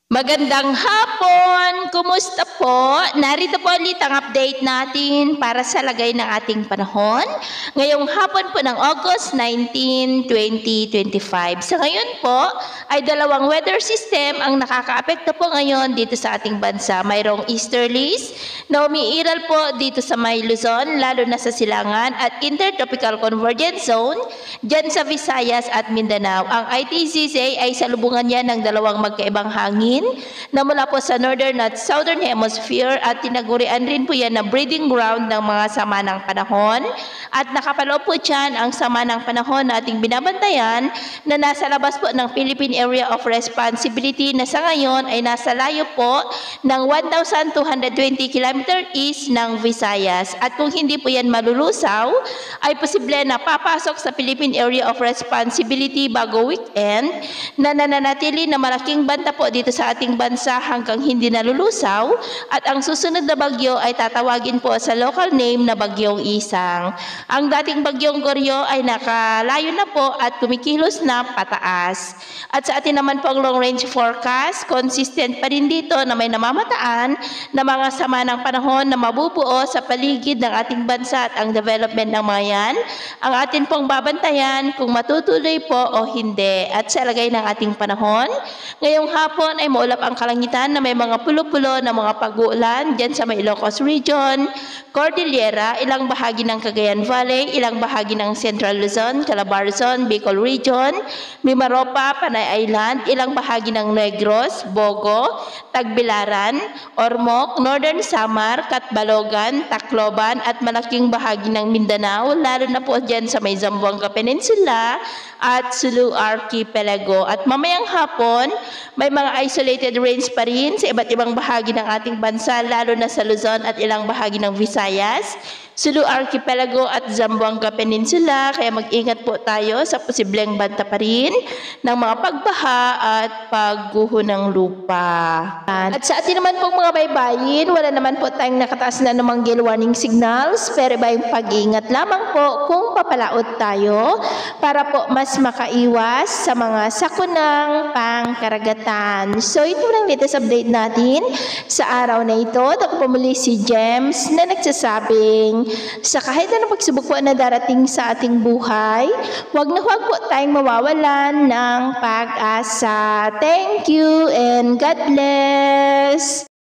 Magandang hapon! Kumusta po? Narito po ulit ang update natin para sa lagay ng ating panahon. Ngayong hapon po ng August 19, 2025. Sa ngayon po ay dalawang weather system ang nakakaapekto po ngayon dito sa ating bansa. Mayroong easterlies na umiiral po dito sa may Luzon, lalo na sa Silangan at Intertropical Convergence Zone dyan sa Visayas at Mindanao. Ang ITCZ ay salubungan niya ng dalawang magkaibang hangin na mula po sa northern at southern hemisphere at tinagurian rin po yan na breeding ground ng mga sama ng panahon at nakapaloob po dyan ang sama ng panahon na ating binabantayan na nasa labas po ng Philippine Area of Responsibility na sa ngayon ay nasa layo po ng 1,220 km east ng Visayas at kung hindi po yan malulusaw ay posible na papasok sa Philippine Area of Responsibility bago weekend na nananatili na malaking banta po dito sa ating bansa hanggang hindi nalulusaw at ang susunod na bagyo ay tatawagin po sa local name na Bagyong Isang. Ang dating Bagyong Goryo ay nakalayo na po at kumikilos na pataas. At sa atin naman po ang long range forecast, consistent pa rin dito na may namamataan na mga sama ng panahon na mabubuo sa paligid ng ating bansa at ang development ng mga yan. Ang atin pong babantayan kung matutuloy po o hindi. At sa lagay ng ating panahon, ngayong hapon ay maulap ang kalangitan na may mga pulo-pulo na mga pag-uulan dyan sa may Ilocos Region, Cordillera, ilang bahagi ng Cagayan Valley, ilang bahagi ng Central Luzon, Calabarzon, Bicol Region, Mimaropa, Panay Island, ilang bahagi ng Negros, Bogo, Tagbilaran, Ormoc, Northern Samar, Catbalogan, Tacloban at malaking bahagi ng Mindanao, lalo na po dyan sa may Zamboanga Peninsula at Sulu Archipelago. At mamayang hapon, may mga isolated rains pa rin sa iba't ibang bahagi ng ating bansa, lalo na sa Luzon at ilang bahagi ng Visayas, Sulu Archipelago at Zamboanga Peninsula. Kaya mag-ingat po tayo sa posibleng banta pa rin ng mga pagbaha at pagguho ng lupa. At sa atin naman pong mga baybayin, wala naman po tayong nakataas na namang gale warning signals, pero iba yung pag-iingat lamang po kung papalaot tayo para po mas makaiwas sa mga sakunang pangkaragatan. So ito lang latest update natin sa araw na ito. Ako po muli si James na nagsasabing sa kahit na pagsubok po na darating sa ating buhay, huwag na huwag po tayong mawawalan ng pag-asa. Thank you and God bless!